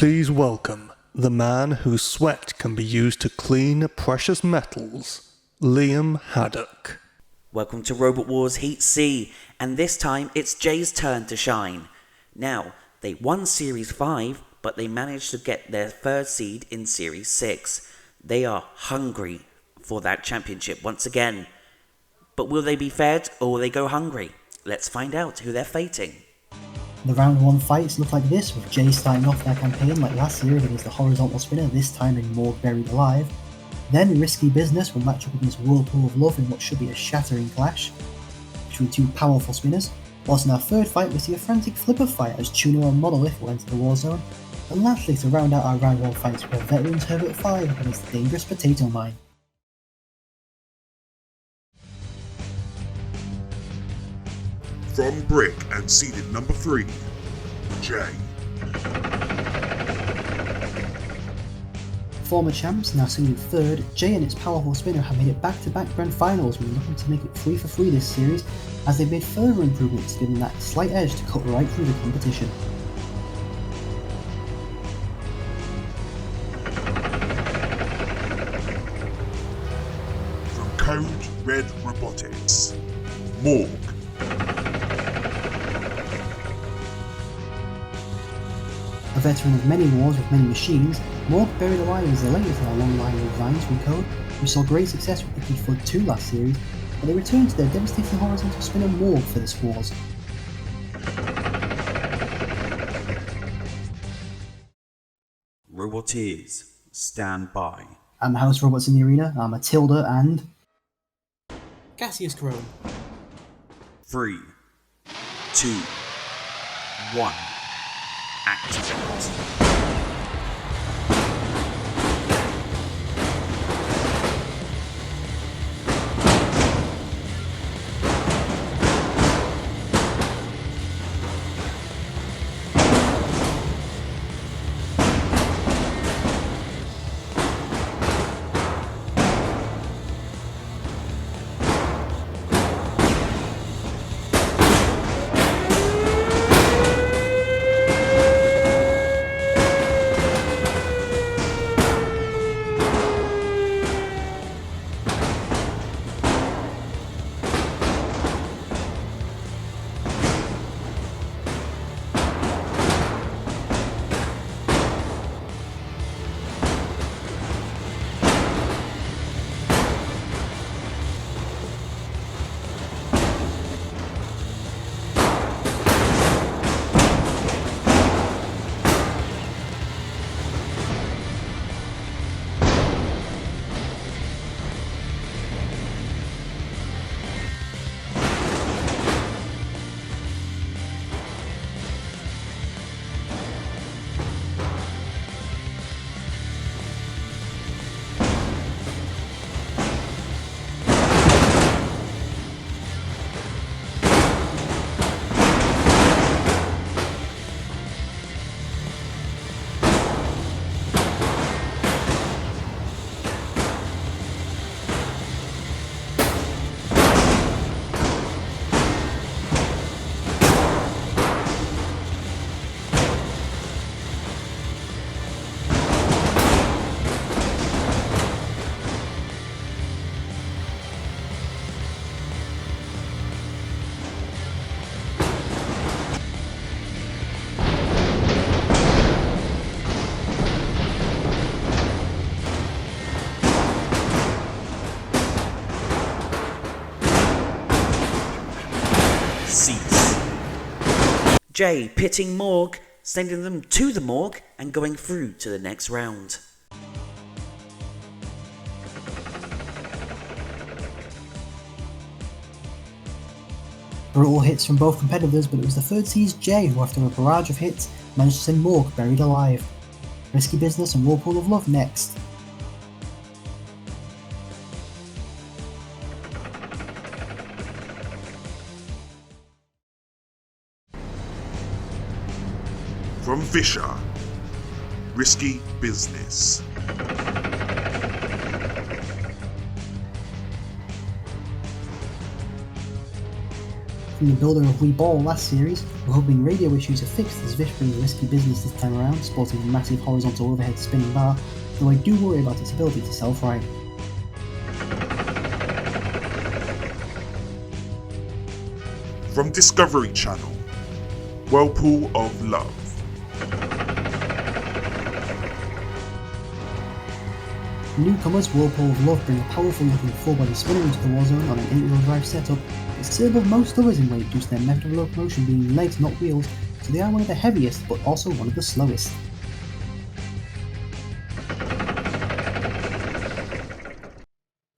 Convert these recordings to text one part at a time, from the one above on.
Please welcome the man whose sweat can be used to clean precious metals, Liam Haddock. Welcome to RWRS7 Heat C, and this time it's Jay's turn to shine. Now, they won Series 5, but they managed to get their third seed in Series 6. They are hungry for that championship once again. But will they be fed or will they go hungry? Let's find out who they're fating. The round 1 fights look like this, with Jay starting off their campaign like last year against the horizontal spinner, this time in Morgue Buried Alive. Then Risky Business will match up against Whirlpool of Love in what should be a shattering clash between two powerful spinners. Whilst in our third fight we see a frantic flipper fight as Tuner and Monolith will enter the war zone. And lastly, to round out our round 1 fights, we have Veterans Herbert 5 against the Dangerous Potato Mine. From Brick and seeded number 3, Jay. Former champs, now seeded 3rd, Jay and its powerful spinner have made it back-to-back grand finals and looking to make it 3 for 3 this series, as they've made further improvements, giving that slight edge to cut right through the competition. From Code Red Robotics, Morgue. A veteran of many wars with many machines, Morgue Buried Alive is the latest in a long line of designs from Code, who saw great success with Liquid Flood 2 last series, but they returned to their devastating horizontal spinner Morgue for this Wars. Roboteers, stand by. And the house robots in the arena are Matilda and Cassius Crone. 3, 2, 1. Activate. Cease. Jay pitting Morgue, sending them to the Morgue and going through to the next round. Brutal hits from both competitors, but it was the 3rd seed's Jay who, after a barrage of hits, managed to send Morgue Buried Alive. Risky Business and Whirlpool of Love next. From Vischer, Risky Business. From the builder of Wii Ball last series, we're hoping radio issues are fixed as Vish brings risky business this time around, sporting a massive horizontal overhead spinning bar, though I do worry about its ability to self-right. From Discovery Channel, Whirlpool of Love. Newcomers Whirlpool of Love bring a powerful looking 4-body spinner into the Warzone on an 8-wheel drive setup. It's still above most others in weight due to their method of locomotion being legs not wheels, so they are one of the heaviest but also one of the slowest.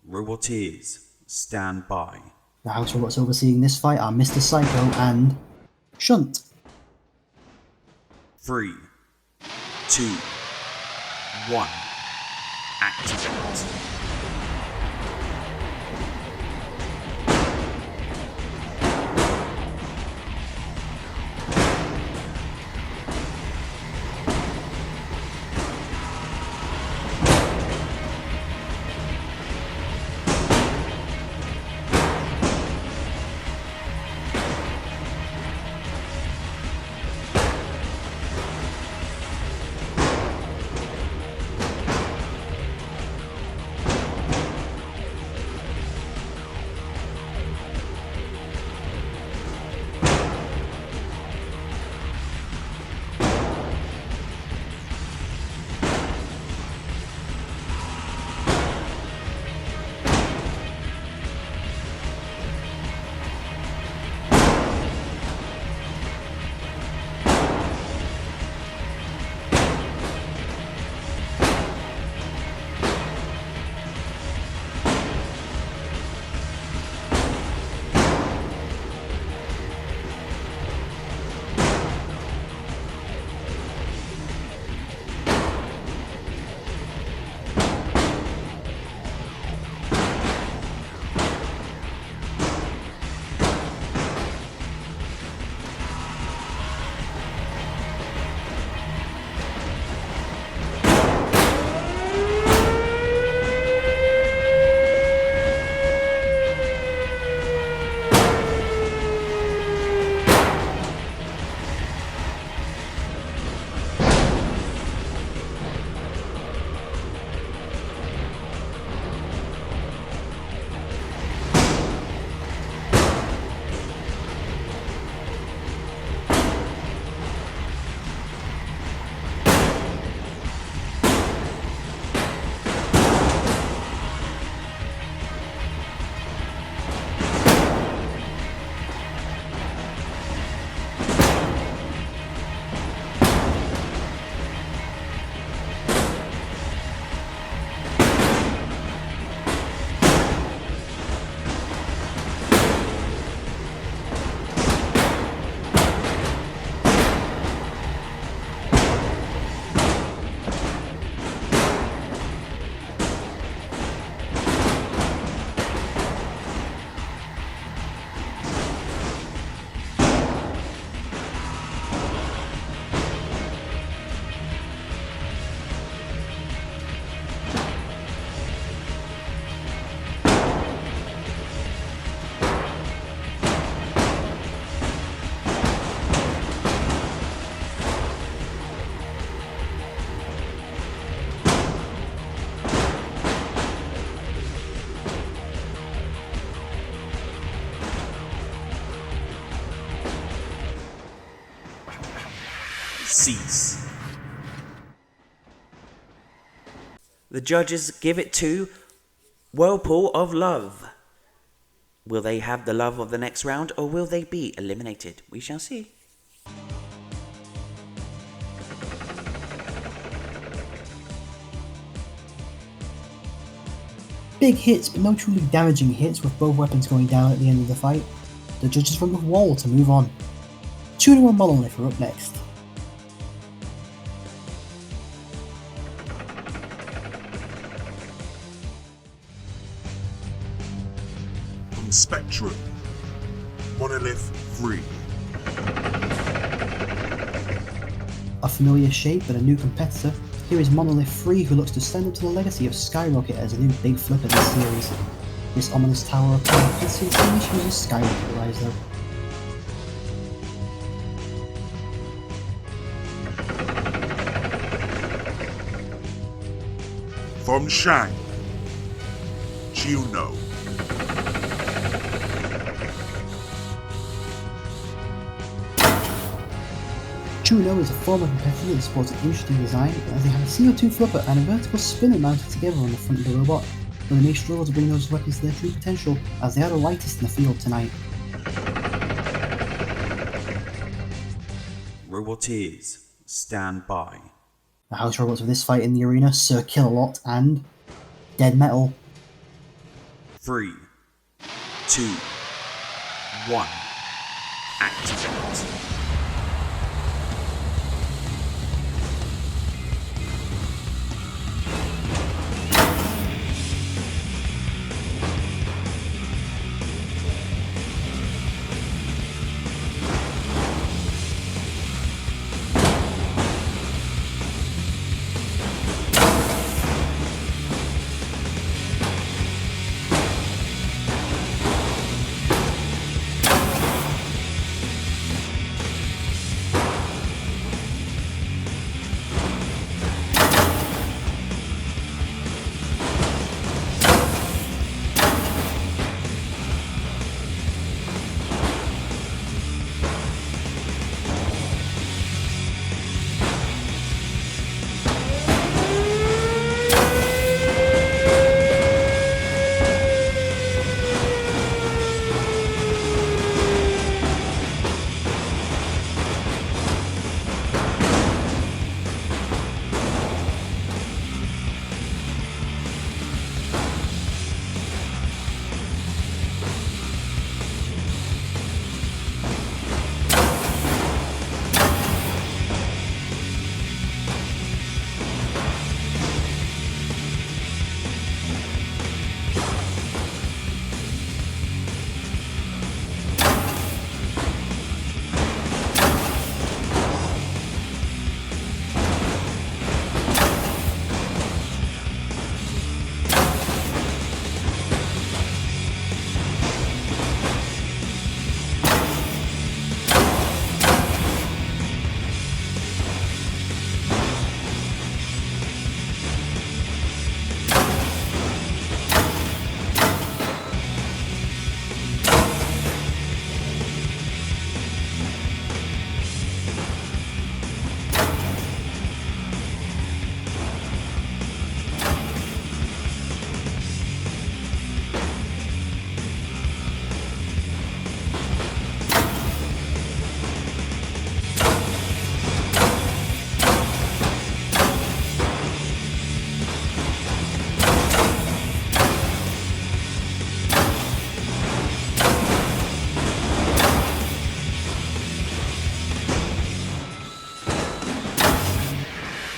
Roboteers, stand by. The house robots overseeing this fight are Mr. Psycho and Shunt. 3, 2, 1. Activate. Cease. The judges give it to Whirlpool of Love. Will they have the love of the next round, or will they be eliminated? We shall see. Big hits, but no truly damaging hits, with both weapons going down at the end of the fight. The judges from the wall to move on. 2-1 Monolith are up next. From Spectrum, Monolith 3. A familiar shape but a new competitor, here is Monolith 3, who looks to stand up to the legacy of Skyrocket as a new big flip of this series. This ominous tower of power fits to the team issues as Skyrocket rise though. From Shang, Juno. Chuno is a former competitor that sports an interesting design, as they have a CO2 flipper and a vertical spinner mounted together on the front of the robot, but they may struggle to bring those weapons to their true potential, as they are the lightest in the field tonight. Roboteers, stand by. The house robots of this fight in the arena, Sir Killalot and Dead Metal. 3, 2, 1. Activate.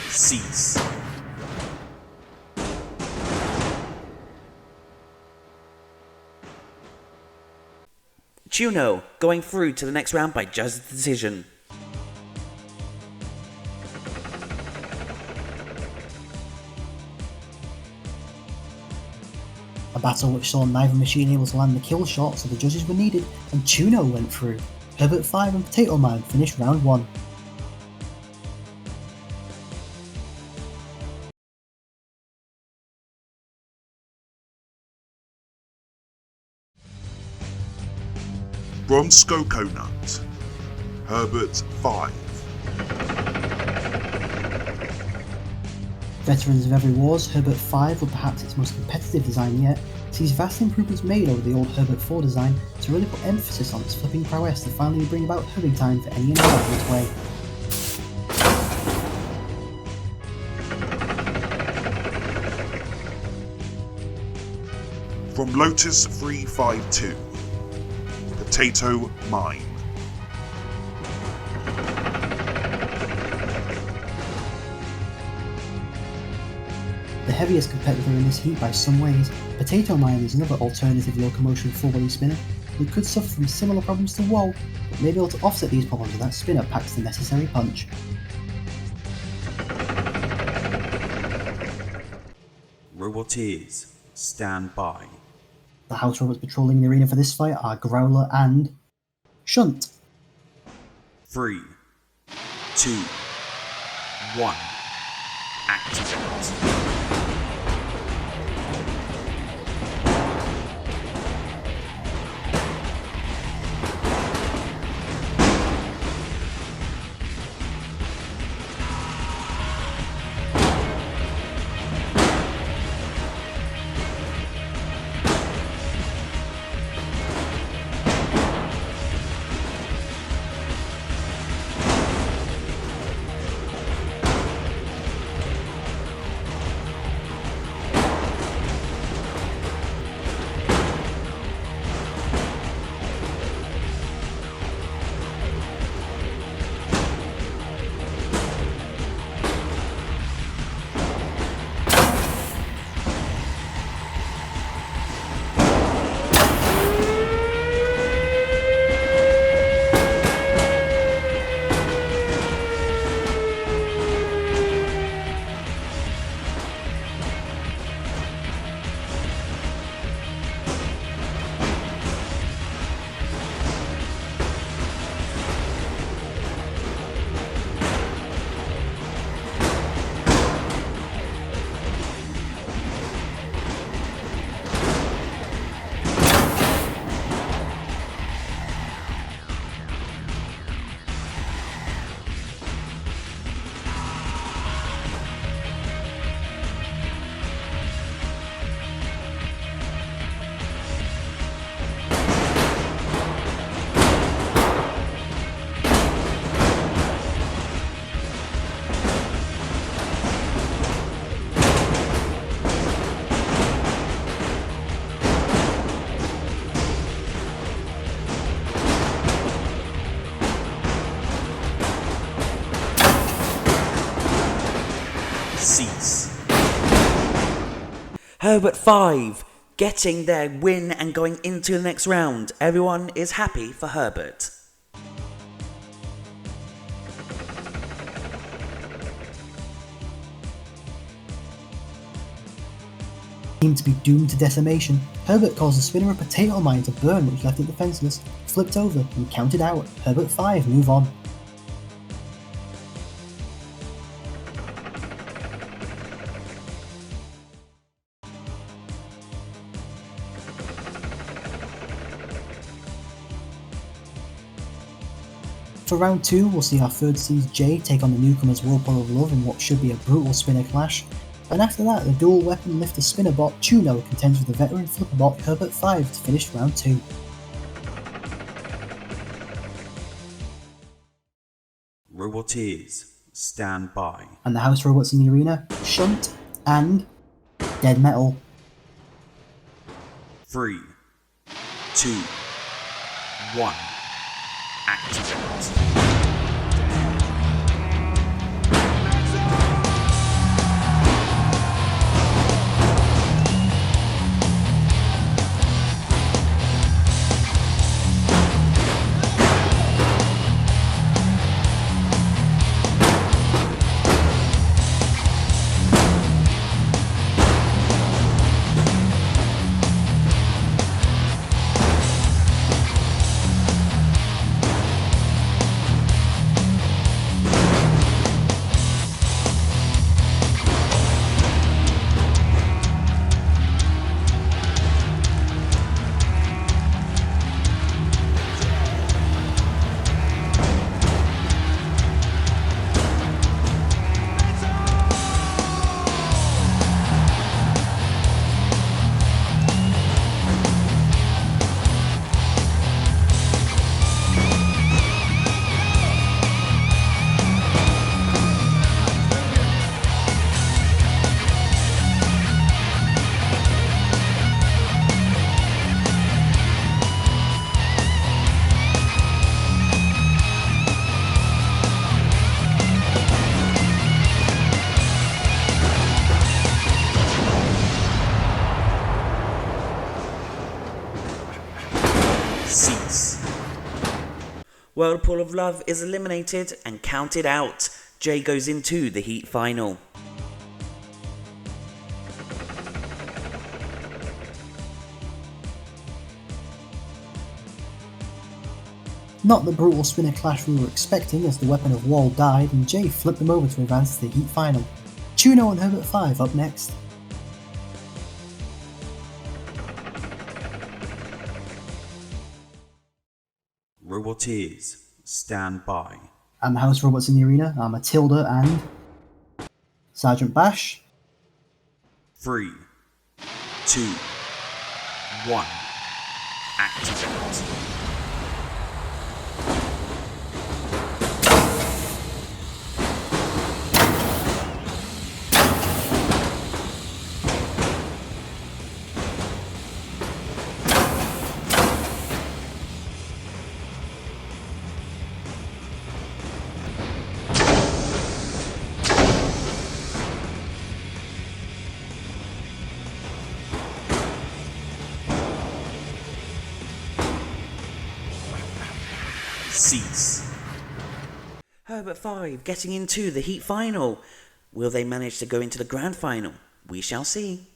Cease. Juno going through to the next round by judge's decision. A battle which saw neither machine able to land the kill shot, so the judges were needed, and Chuno went through. Herbert 5 and Potato Man finished round 1. From Coconut, Herbert 5. Veterans of every wars, Herbert 5, with perhaps its most competitive design yet, sees vast improvements made over the old Herbert 4 design to really put emphasis on its flipping prowess to finally bring about humming time for any and all of its way. From Lotus 352, Potato Mine. The heaviest competitor in this heat by some ways, Potato Mine is another alternative locomotion full-body spinner that could suffer from similar problems to Wall, but may be able to offset these problems when that spinner packs the necessary punch. Roboteers, stand by. The house robots patrolling the arena for this fight are Growler and Shunt. 3, 2, 1. Activate. Herbert 5 getting their win and going into the next round. Everyone is happy for Herbert. Seemed to be doomed to decimation. Herbert caused the spinner a potato mine to burn, which left it defenseless, flipped over and counted out. Herbert 5 move on. For round 2, we'll see our third seed Jay take on the newcomers Whirlpool of Love in what should be a brutal spinner clash. And after that, the dual weapon lifter spinner bot Chuno contends with the veteran flipper bot Herbert 5 to finish round 2. Roboteers, stand by. And the house robots in the arena, Shunt and Dead Metal. 3, 2, 1. Activate. Cease. Whirlpool of Love is eliminated and counted out. Jay goes into the Heat final. Not the brutal spinner clash we were expecting, as the weapon of Wall died and Jay flipped them over to advance to the Heat final. Chuno and Herbert 5 up next. Roboteers, stand by. And the house robots in the arena are Matilda and Sergeant Bash. 3, 2, 1. Activate. Cease. Herbert 5 getting into the Heat final. Will they manage to go into the grand final? We shall see.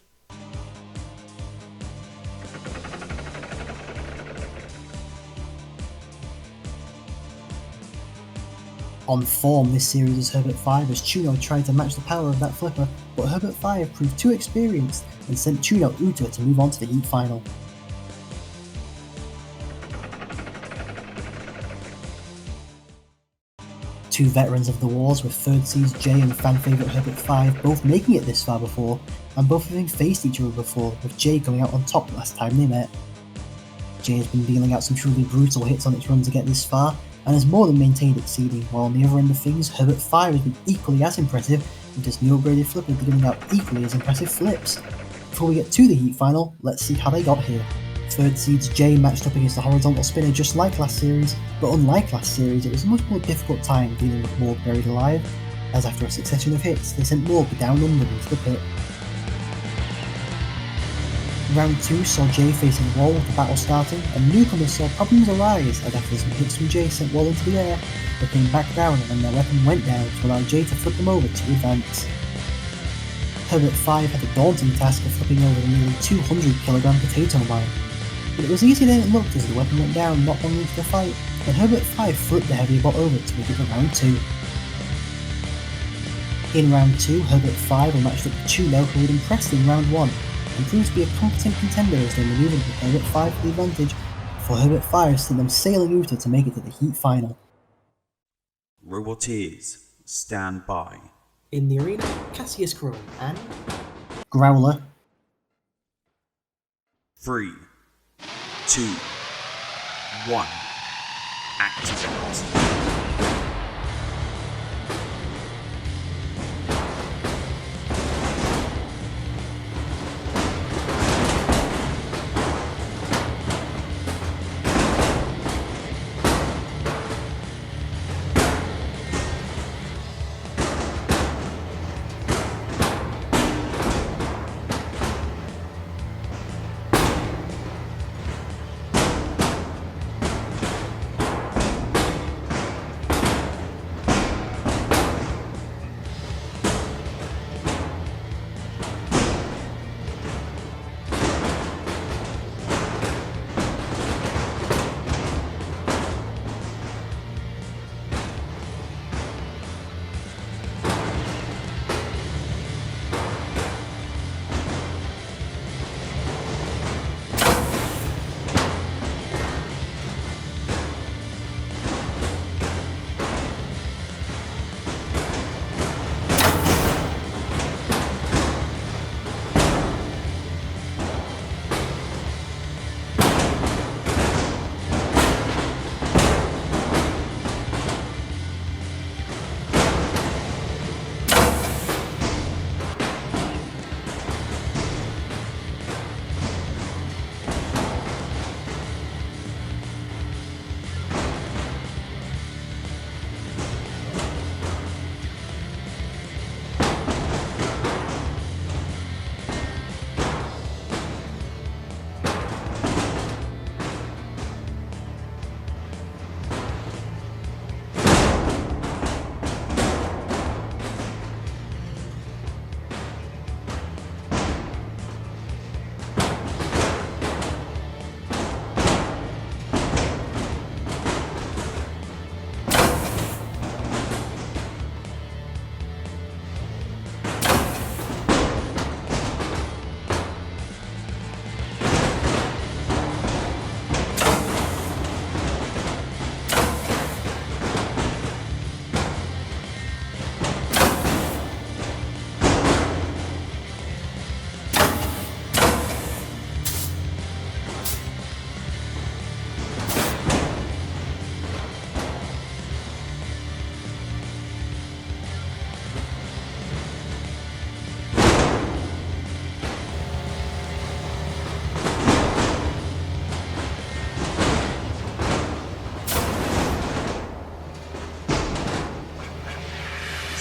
On form this series is Herbert 5, as Chuno tried to match the power of that flipper, but Herbert 5 proved too experienced and sent Chuno Uta to move on to the Heat final. Two veterans of the wars with third seeds Jay and fan favourite Herbert 5 both making it this far before, and both having faced each other before, with Jay coming out on top last time they met. Jay has been dealing out some truly brutal hits on its run to get this far, and has more than maintained its seeding, while on the other end of things, Herbert 5 has been equally as impressive, with this new upgraded flipper dealing out equally as impressive flips. Before we get to the Heat final, let's see how they got here. Third seeds Jay matched up against the horizontal spinner just like last series, but unlike last series, it was a much more difficult time dealing with Morg buried alive, as after a succession of hits, they sent Morg down under into the pit. Round 2 saw Jay facing Wall with the battle starting, and newcomers saw problems arise as after some hits from Jay sent Wall into the air, they came back down and their weapon went down to allow Jay to flip them over to advance. Herbert 5 had the daunting task of flipping over the nearly 200kg potato mine, but it was easier than it looked as the weapon went down not long into the fight, and Herbert 5 flipped the heavier bot over to make it for round 2. In round 2, Herbert 5 were matched up with Chulo, who had impressed in round 1, and proved to be a competent contender as they manoeuvred with Herbert 5 for the advantage, before Herbert 5 sent them sailing Utah to make it to the Heat final. Roboteers, stand by. In the arena, Cassius Crow and Growler, 3, 2, 1, activate.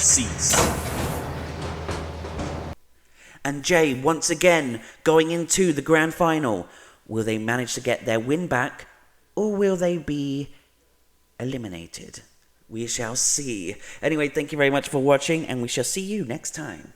Cease. And Jay, once again, going into the grand final. Will they manage to get their win back, or will they be eliminated? We shall see. Anyway, thank you very much for watching, and we shall see you next time.